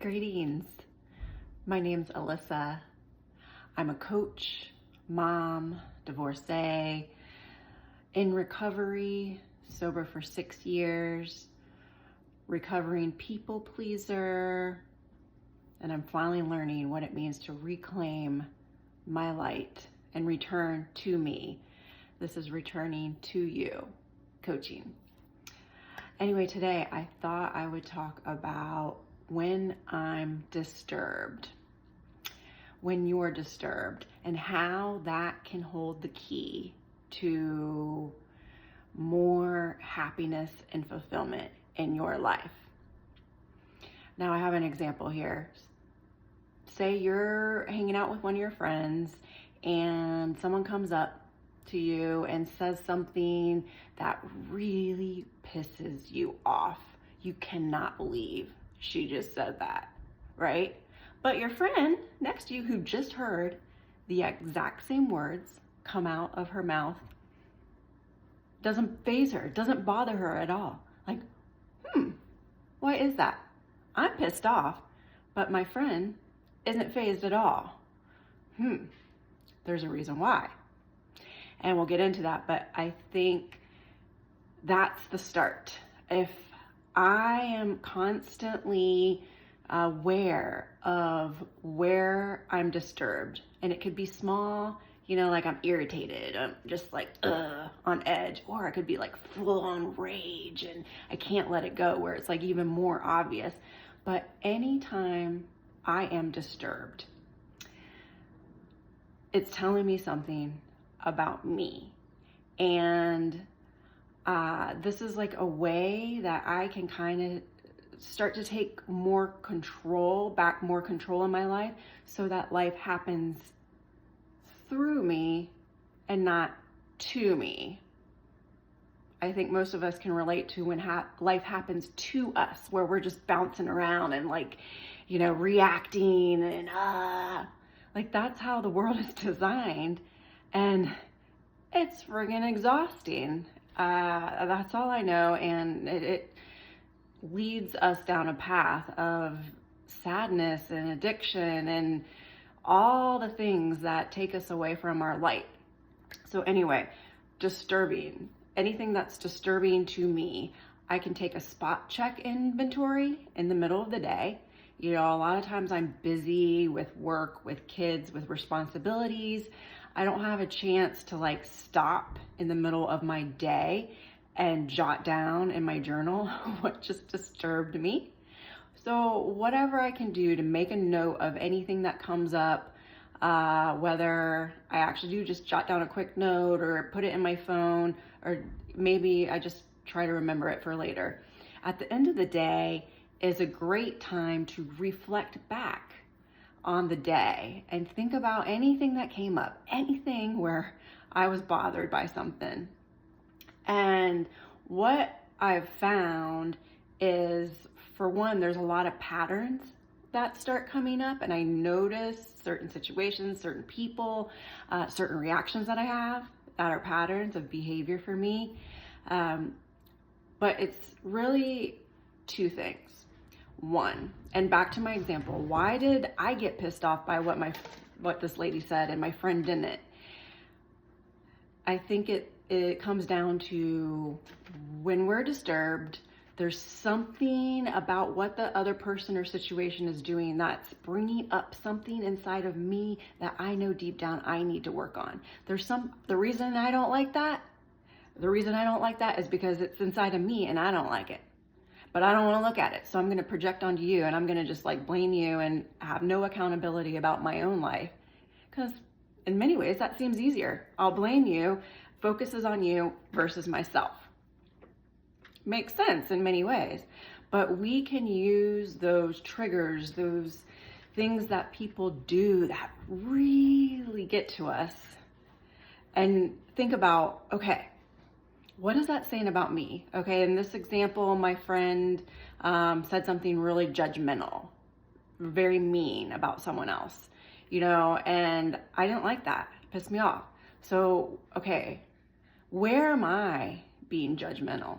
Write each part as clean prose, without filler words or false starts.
Greetings. My name's Alyssa. I'm a coach, mom, divorcee, in recovery, sober for 6 years, recovering people pleaser, and I'm finally learning what it means to reclaim my light and return to me. This is returning to you, coaching. Anyway, today I thought I would talk about when I'm disturbed, when you're disturbed, and how that can hold the key to more happiness and fulfillment in your life. Now, I have an example here. Say you're hanging out with one of your friends and someone comes up to you and says something that really pisses you off. You cannot believe she just said that, right? But your friend next to you who just heard the exact same words come out of her mouth doesn't faze her, doesn't bother her at all. Like, why is that? I'm pissed off, but my friend isn't fazed at all. There's a reason why. And we'll get into that, but I think that's the start. If I am constantly aware of where I'm disturbed, and it could be small, like I'm irritated, I'm just like on edge, or it could be like full on rage and I can't let it go, where it's like even more obvious. But anytime I am disturbed, it's telling me something about me. And this is like a way that I can kind of start to take more control in my life, so that life happens through me and not to me. I think most of us can relate to when life happens to us, where we're just bouncing around and reacting and like that's how the world is designed. And it's friggin' exhausting. That's all I know. And it leads us down a path of sadness and addiction and all the things that take us away from our light. So anyway, disturbing. Anything that's disturbing to me, I can take a spot check inventory in the middle of the day. A lot of times I'm busy with work, with kids, with responsibilities. I don't have a chance to stop in the middle of my day and jot down in my journal what just disturbed me. So whatever I can do to make a note of anything that comes up, whether I actually do just jot down a quick note or put it in my phone, or maybe I just try to remember it for later. At the end of the day is a great time to reflect back on the day and think about anything that came up, anything where I was bothered by something. And what I've found is, for one, there's a lot of patterns that start coming up, and I notice certain situations, certain people, certain reactions that I have that are patterns of behavior for me. But it's really two things. One, and back to my example, why did I get pissed off by what this lady said and my friend didn't? I think it comes down to when we're disturbed, there's something about what the other person or situation is doing that's bringing up something inside of me that I know deep down I need to work on. The reason I don't like that is because it's inside of me and I don't like it. But I don't want to look at it. So I'm going to project onto you, and I'm going to just blame you and have no accountability about my own life. Because in many ways that seems easier. I'll blame you, focuses on you versus myself. Makes sense in many ways. But we can use those triggers, those things that people do that really get to us, and think about, okay, what is that saying about me? Okay, in this example, my friend said something really judgmental, very mean about someone else, and I didn't like that. It pissed me off. So, okay, where am I being judgmental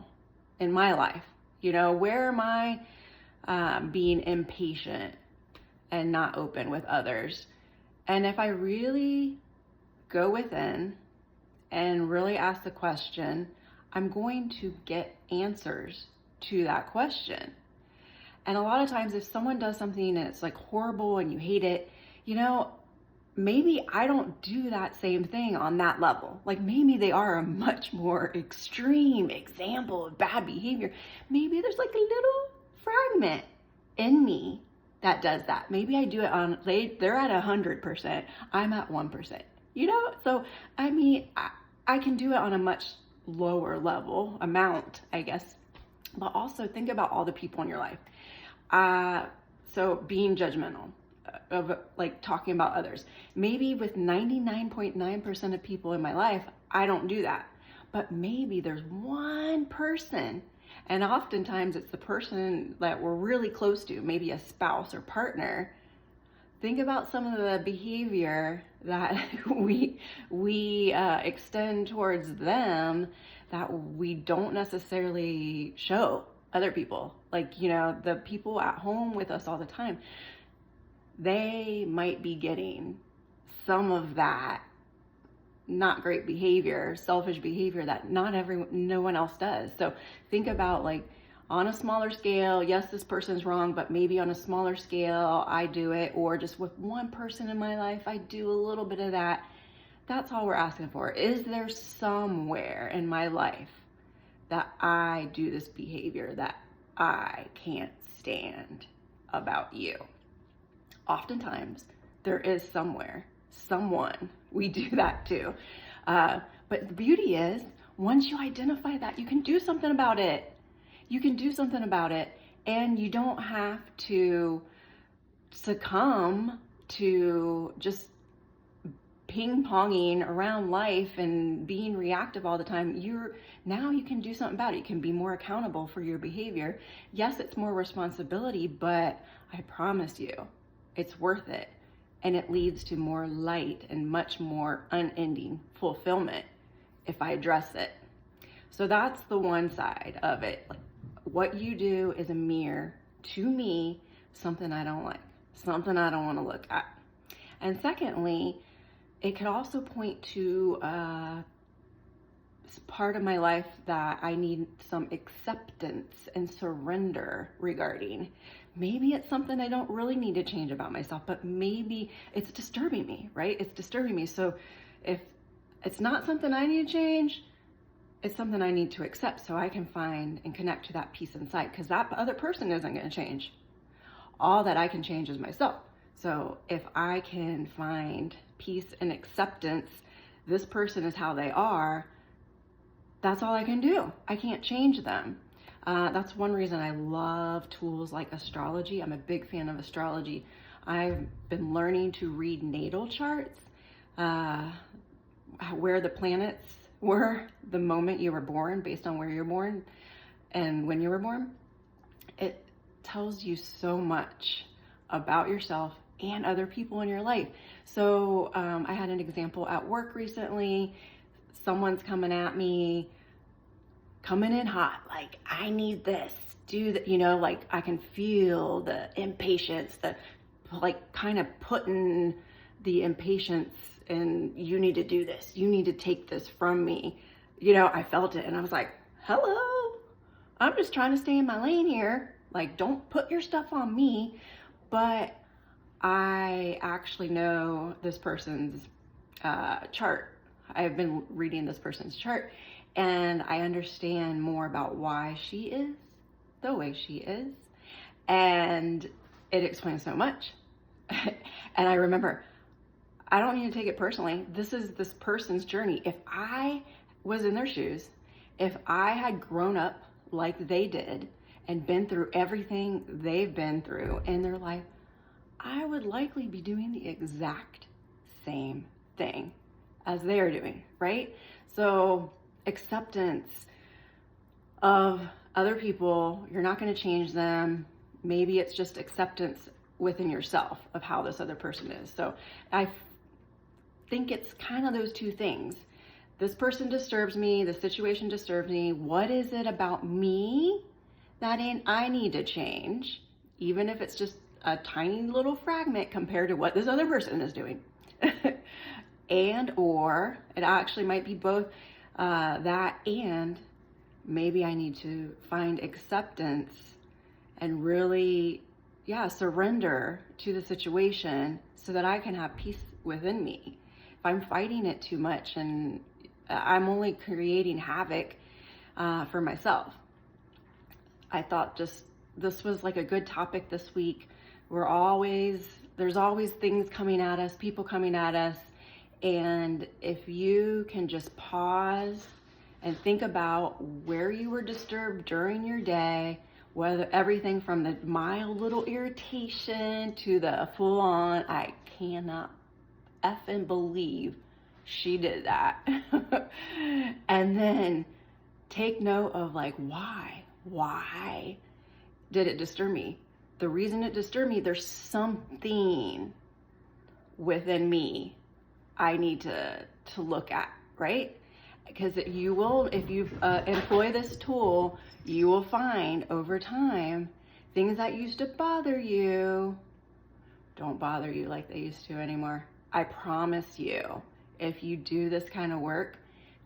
in my life? Where am I being impatient and not open with others. And if I really go within and really ask the question, I'm going to get answers to that question. And a lot of times if someone does something and it's like horrible and you hate it, maybe I don't do that same thing on that level. Like maybe they are a much more extreme example of bad behavior. Maybe there's like a little fragment in me that does that. Maybe I do it on, they're at 100%, I'm at 1%, So, I can do it on a much lower level amount, I guess. But also think about all the people in your life. So being judgmental of like talking about others. Maybe with 99.9% of people in my life, I don't do that. But maybe there's one person, and oftentimes it's the person that we're really close to, maybe a spouse or partner. Think about some of the behavior that we extend towards them that we don't necessarily show other people. Like, the people at home with us all the time, they might be getting some of that not great behavior, selfish behavior that no one else does. So think about like on a smaller scale, yes, this person's wrong, but maybe on a smaller scale, I do it, or just with one person in my life, I do a little bit of that. That's all we're asking for. Is there somewhere in my life that I do this behavior that I can't stand about you? Oftentimes there is somewhere, someone we do that to. But the beauty is, once you identify that, you can do something about it. You can do something about it, and you don't have to succumb to just ping-ponging around life and being reactive all the time. Now you can do something about it. You can be more accountable for your behavior. Yes, it's more responsibility, but I promise you, it's worth it. And it leads to more light and much more unending fulfillment if I address it. So that's the one side of it. Like, what you do is a mirror to me, something I don't like, something I don't want to look at. And secondly, it could also point to part of my life that I need some acceptance and surrender regarding. Maybe it's something I don't really need to change about myself, but maybe it's disturbing me, right? It's disturbing me. So if it's not something I need to change, it's something I need to accept so I can find and connect to that peace inside, because that other person isn't going to change. All that I can change is myself. So if I can find peace and acceptance, this person is how they are, that's all I can do. I can't change them. That's one reason I love tools like astrology. I'm a big fan of astrology. I've been learning to read natal charts, where the planets were the moment you were born, based on where you're born and when you were born. It tells you so much about yourself and other people in your life. So I had an example at work recently. Someone's coming at me, coming in hot, like, I need this, do that, like I can feel the impatience, the like kind of putting the impatience and you need to do this, you need to take this from me. I felt it and I was like, hello, I'm just trying to stay in my lane here. Like, don't put your stuff on me. But I actually know this person's chart. I've been reading this person's chart and I understand more about why she is the way she is. And it explains so much. And I remember, I don't need to take it personally. This is this person's journey. If I was in their shoes, if I had grown up like they did and been through everything they've been through in their life, I would likely be doing the exact same thing as they're doing, right? So acceptance of other people, you're not going to change them. Maybe it's just acceptance within yourself of how this other person is. So I think it's kind of those two things. This person disturbs me, the situation disturbs me. What is it about me that I need to change even if it's just a tiny little fragment compared to what this other person is doing. And or it actually might be both that, and maybe I need to find acceptance and really, yeah, surrender to the situation so that I can have peace within me. If I'm fighting it too much, and I'm only creating havoc for myself. I thought just this was like a good topic this week. There's always things coming at us, people coming at us. And if you can just pause and think about where you were disturbed during your day, whether everything from the mild little irritation to the full on, I cannot effing believe she did that. And then take note of like, why did it disturb me? The reason it disturbed me, there's something within me I need to look at, right? Because if you employ this tool, you will find over time things that used to bother you don't bother you like they used to anymore. I promise you, if you do this kind of work,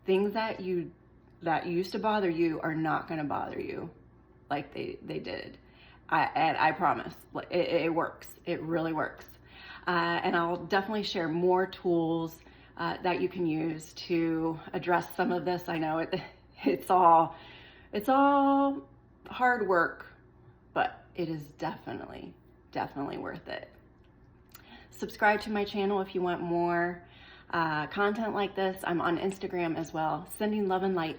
things that used to bother you are not going to bother you like they did. I promise, it works. It really works. And I'll definitely share more tools that you can use to address some of this. I know it's all hard work, but it is definitely worth it. Subscribe to my channel if you want more content like this. I'm on Instagram as well. Sending love and light.